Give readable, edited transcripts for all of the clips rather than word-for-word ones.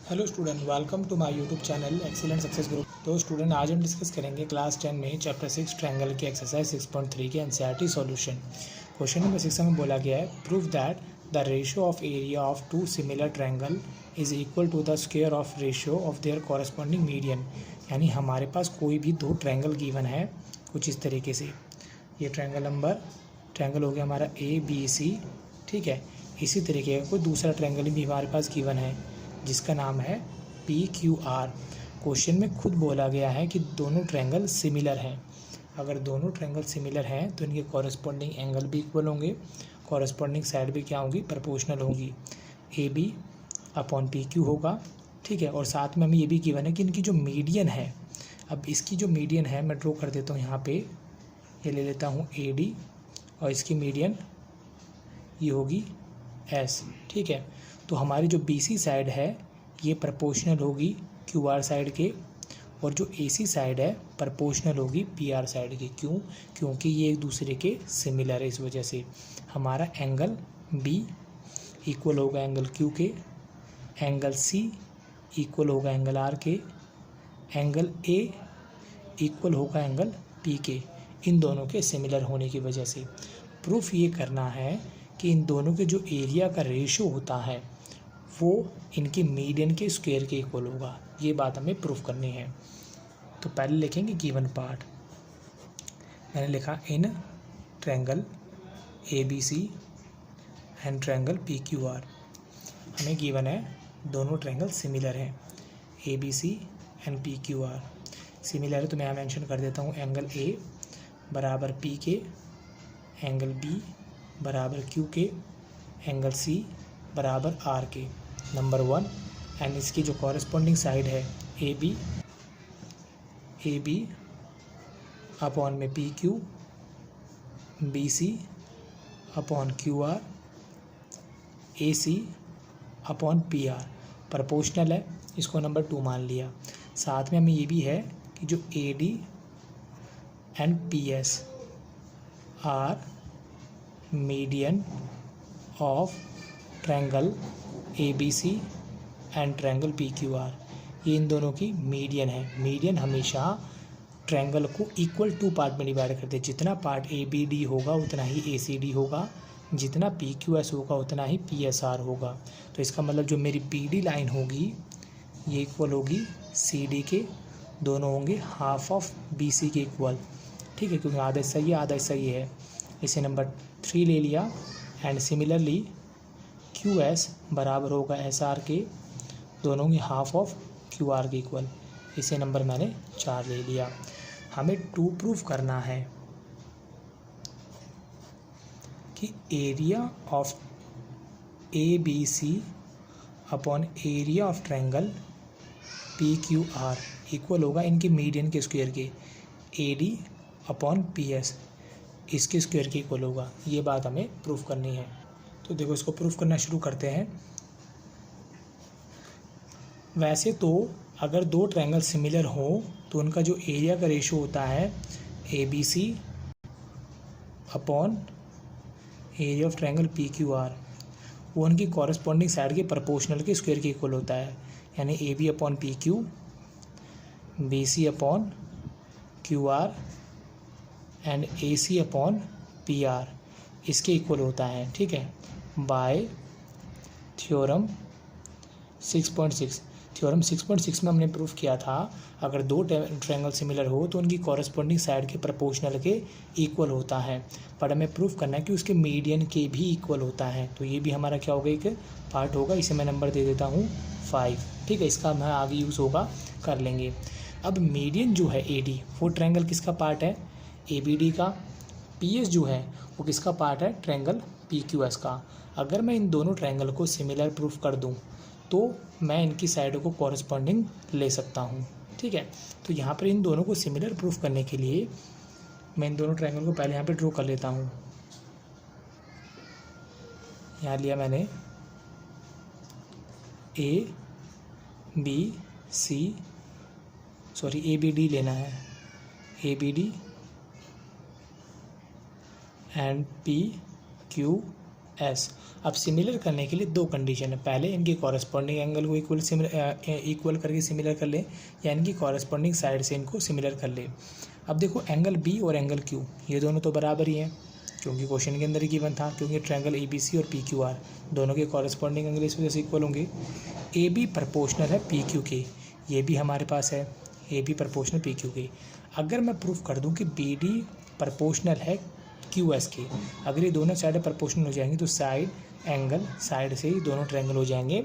Hello student, welcome to my YouTube channel excellent success group. तो student, आज हम discuss करेंगे क्लास 10 में चैप्टर 6 ट्रायंगल के एक्सरसाइज 6.3 के एनसीईआरटी सॉल्यूशन। क्वेश्चन नंबर 6 में बोला गया है, prove that the ratio of area of two similar triangle is equal to the square of ratio of their corresponding median. यानी हमारे पास कोई भी दो ट्रायंगल गिवन है कुछ इस तरीके से। ये ट्रायंगल हो गया हमारा ABC, ठीक है। इसी तरीके का कोई दूसरा ट्रायंगल भी हमारे पास गिवन है जिसका नाम है PQR। क्वेश्चन में खुद बोला गया है कि दोनों ट्रायंगल सिमिलर हैं। अगर दोनों ट्रायंगल सिमिलर हैं तो इनके कॉरस्पॉन्डिंग एंगल भी इक्वल होंगे, कॉरस्पॉन्डिंग साइड भी क्या होंगी, प्रोपोर्शनल होंगी। AB अपॉन PQ होगा, ठीक है। और साथ में हमें ये भी गिवन है कि इनकी जो मीडियन है, अब इसकी जो मीडियन है मैं ड्रॉ कर देता हूँ यहाँ पे। ये ले लेता हूँ AD और इसकी मीडियन ये होगी S, ठीक है। तो हमारी जो BC साइड है ये प्रोपोर्शनल होगी QR साइड के, और जो AC साइड है प्रोपोर्शनल होगी PR साइड के। क्यों? क्योंकि ये एक दूसरे के सिमिलर है। इस वजह से हमारा एंगल B इक्वल होगा एंगल Q के, एंगल C इक्वल होगा एंगल R के, एंगल A इक्वल होगा एंगल P के, इन दोनों के सिमिलर होने की वजह से। प्रूफ ये करना है कि इन दोनों के जो एरिया का रेशियो होता है वो इनकी मीडियन के स्क्वायर के इक्वल होगा। ये बात हमें प्रूफ करनी है। तो पहले लिखेंगे गिवन पार्ट। मैंने लिखा in triangle ABC and triangle PQR। हमें गिवन है दोनों ट्रायंगल सिमिलर हैं, ABC एंड PQR सिमिलर है। तो मैं यहाँ मेंशन कर देता हूँ एंगल A बराबर P के, एंगल B बराबर Q के, एंगल C बराबर R के, नंबर 1। एंड इसकी जो कॉरस्पॉन्डिंग साइड है AB अपॉन में PQ, BC upon QR, AC upon PR proportional है, इसको नंबर 2 मान लिया। साथ में हमें ये भी है कि जो AD and PS are median of triangle ABC and triangle PQR। ये इन दोनों की मीडियन है। मीडियन हमेशा ट्रायंगल को इक्वल टू पार्ट में डिवाइड करते हैं। जितना पार्ट ABD होगा उतना ही ACD होगा, जितना PQS होगा उतना ही PSR होगा। तो इसका मतलब जो मेरी PD लाइन होगी ये इक्वल होगी CD के, दोनों होंगे हाफ ऑफ BC के इक्वल, ठीक है, क्योंकि आधा हिस्सा ये आधा हिस्सा ये है। इसे नंबर 3 ले लिया। एंड सिमिलरली QS बराबर होगा SR के, दोनों की हाफ ऑफ QR के इक्वल। इसे नंबर मैंने 4 ले लिया। हमें 2 प्रूफ करना है कि area of ABC upon area of triangle PQR equal होगा इनके मीडियन के स्क्वायर के, AD अपॉन PS इसके स्क्वायर के इक्वल होगा। ये बात हमें प्रूफ करनी है। तो देखो, इसको प्रूफ करना शुरू करते हैं। वैसे तो अगर दो ट्रायंगल सिमिलर हो तो उनका जो एरिया का रेशियो होता है ABC upon area of triangle PQR, वो उनकी कॉरस्पॉन्डिंग साइड के प्रोपोर्शनल के स्क्वायर के इक्वल होता है। यानी AB upon PQ, BC upon QR and AC upon PR इसके इक्वल होता है, ठीक है, बाय थ्योरम 6.6। थ्योरम 6.6 में हमने प्रूफ किया था अगर दो ट्रायंगल सिमिलर हो तो उनकी कॉरस्पॉन्डिंग साइड के प्रोपोर्शनल के इक्वल होता है। पर हमें प्रूफ करना है कि उसके मीडियन के भी इक्वल होता है। तो ये भी हमारा क्या होगा, एक पार्ट होगा। इसे मैं नंबर दे देता हूँ 5, ठीक है। इसका हमें आगे यूज़ होगा, कर लेंगे। अब मीडियन जो है AD वो ट्रायंगल किसका पार्ट है, ABD का। PS जो है वो किसका पार्ट है, ट्रायंगल PQS का। अगर मैं इन दोनों ट्रायंगल को सिमिलर प्रूफ कर दूं तो मैं इनकी साइडों को कॉरस्पॉन्डिंग ले सकता हूं, ठीक है। तो यहाँ पर इन दोनों को सिमिलर प्रूफ करने के लिए मैं इन दोनों ट्रायंगल को पहले यहाँ पे ड्रॉ कर लेता हूँ। यहाँ लिया मैंने ABD लेना है, ABD एंड PQ एस। अब सिमिलर करने के लिए दो कंडीशन है, पहले इनकी कॉरेस्पॉन्डिंग एंगल को इक्वल करके सिमिलर कर ले, या इनकी कॉरेस्पॉन्डिंग साइड से इनको सिमिलर कर ले। अब देखो एंगल बी और एंगल क्यू ये दोनों तो बराबर ही हैं, क्योंकि क्वेश्चन के अंदर ही गिवन था, क्योंकि ट्रायंगल ए बी सी और पी क्यू आर दोनों के कॉरेस्पॉन्डिंग एंगल इस वजह से इक्वल होंगे। ए बी प्रपोर्शनल है पी क्यू के, ये भी हमारे पास है, A B proportional P Q के। अगर मैं प्रूफ कर दूं कि बी डी प्रपोर्शनल है क्यू एस के, अगर ये दोनों साइड प्रपोर्शनल हो जाएंगी तो साइड से ही दोनों ट्रायंगल हो जाएंगे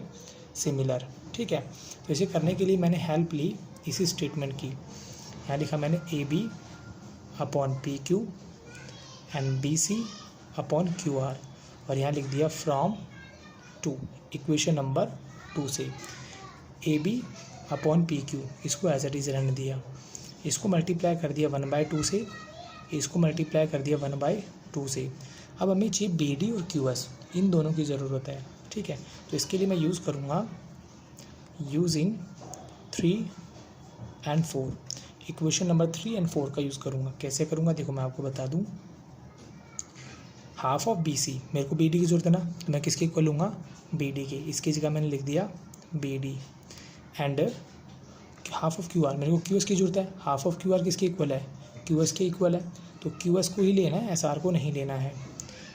सिमिलर। ठीक है, तो इसे करने के लिए मैंने हेल्प ली इसी स्टेटमेंट की। यहाँ लिखा मैंने A B upon P Q and B C upon Q R, और यहाँ लिख दिया फ्रॉम टू, इक्वेशन नंबर 2 से A B upon P Q, इसको एज इट इज रहने दिया, इसको मल्टीप्लाई कर दिया 1/2 से, इसको मल्टीप्लाई कर दिया 1/2 से। अब हमें चाहिए बी डी और क्यू एस, इन दोनों की ज़रूरत है। ठीक है, तो इसके लिए मैं यूज़ करूँगा using 3 and 4, equation number 3 and 4 का यूज़ करूँगा। कैसे करूँगा देखो मैं आपको बता दूँ। हाफ ऑफ बी सी, मेरे को बी डी की ज़रूरत है ना, तो मैं किसके इक्वल लूँगा, बी डी के, इसकी जगह मैंने लिख दिया B D. And half of Q R, मेरे को क्यू एस की ज़रूरत है, हाफ ऑफ क्यू आर किसके इक्वल है, क्यू एस के इक्वल है, तो क्यू एस को ही लेना है, एस आर को नहीं लेना है।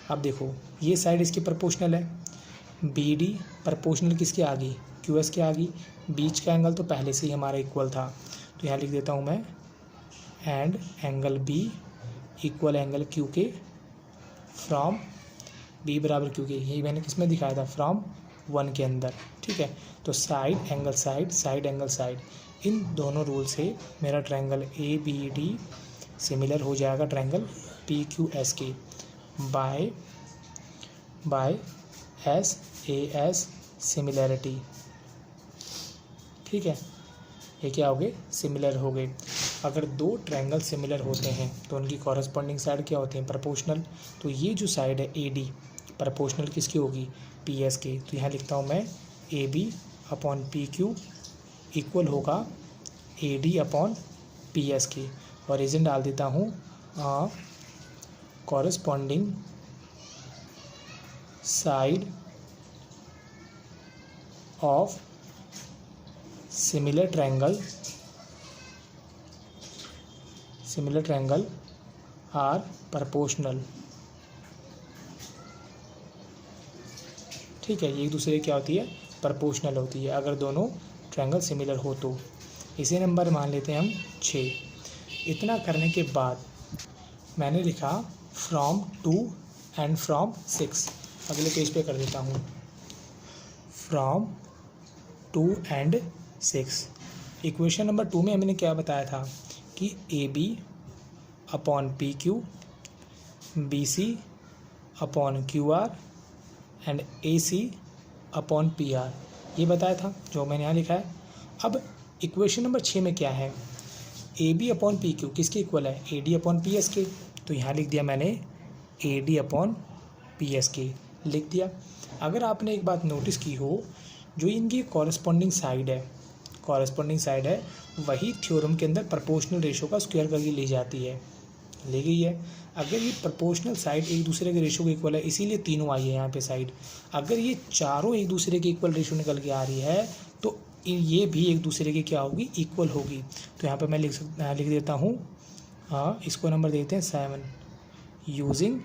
अब देखो ये साइड इसकी प्रपोर्शनल है, बी डी प्रपोर्शनल किसके आ गई, क्यू एस के आ गई, बीच का एंगल तो पहले से ही हमारा इक्वल था, तो यहाँ लिख देता हूँ मैं and angle B equal angle Q के फ्रॉम बी बराबर क्यू के, यही मैंने किस में दिखाया था, फ्रॉम 1 के अंदर। ठीक है, तो side angle side angle side, इन दोनों रूल से मेरा triangle A B D similar हो जाएगा ट्रायंगल पी क्यू एस के by S A S similarity. ठीक है, ये क्या हो गए, सिमिलर हो गए। अगर दो ट्रायंगल सिमिलर होते हैं तो उनकी कॉरेस्पॉन्डिंग साइड क्या होती है, प्रपोर्शनल। तो ये जो साइड है ए डी प्रपोर्शनल किसकी होगी, पी एस के, तो यहाँ लिखता हूँ मैं A B upon P Q equal होगा A D upon P S के, और रीजन डाल देता हूँ corresponding side of similar triangle are proportional. ठीक है, ये एक दूसरे क्या होती है, प्रपोर्शनल होती है, अगर दोनों ट्रायंगल सिमिलर हो तो। इसे नंबर मान लेते हैं हम 6। इतना करने के बाद मैंने लिखा फ्रॉम 2 एंड फ्रॉम 6, अगले पेज पे कर देता हूँ, फ्रॉम 2 and 6। इक्वेशन नंबर 2 में हमने क्या बताया था कि A B upon P Q, B C upon Q R and A C upon P R, ये बताया था जो मैंने यहाँ लिखा है। अब इक्वेशन नंबर 6 में क्या है, A B upon P Q किसके इक्वल है, A D upon P S के, तो यहाँ लिख दिया मैंने A D upon P S के लिख दिया। अगर आपने एक बात नोटिस की हो, जो इनकी कॉरेस्पॉन्डिंग साइड है वही थ्योरम के अंदर प्रोपोर्शनल रेशो का स्क्वायर करके ली जाती है, ली गई है। अगर ये प्रोपोर्शनल साइड एक दूसरे के रेशो के इक्वल है, इसीलिए तीनों आई है यहाँ पे साइड, अगर ये चारों एक दूसरे के इक्वल रेशो निकल के आ रही है तो ये भी एक दूसरे के क्या होगी, इक्वल होगी। तो यहाँ पे मैं लिख देता हूँ, हाँ इसको नंबर देते हैं 7, यूजिंग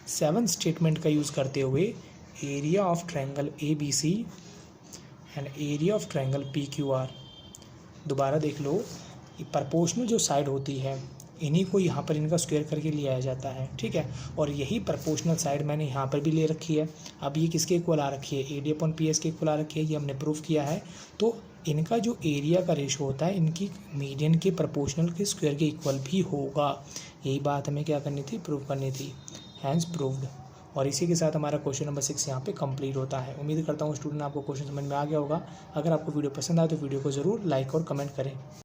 7 स्टेटमेंट का यूज़ करते हुए area of triangle A B C and area of triangle P Q R. दोबारा देख लो, प्रपोर्शनल जो साइड होती है इन्हीं को यहाँ पर इनका स्क्वायर करके लिया जाता है, ठीक है। और यही प्रपोर्शनल साइड मैंने यहाँ पर भी ले रखी है। अब ये किसके इक्वल आ रखी है, A D upon P S के इक्वल आ रखी है, ये हमने प्रूफ किया है। तो इनका जो एरिया का रेशो होता है इनकी मीडियन के प्रपोर्शनल के स्क्वायर के इक्वल भी होगा। यही बात हमें क्या करनी थी, प्रूव करनी थी, हैंस प्रूव्ड। और इसी के साथ हमारा क्वेश्चन नंबर 6 यहाँ पे कंप्लीट होता है। उम्मीद करता हूँ स्टूडेंट आपको क्वेश्चन समझ में आ गया होगा। अगर आपको वीडियो पसंद आए तो वीडियो को ज़रूर लाइक और कमेंट करें।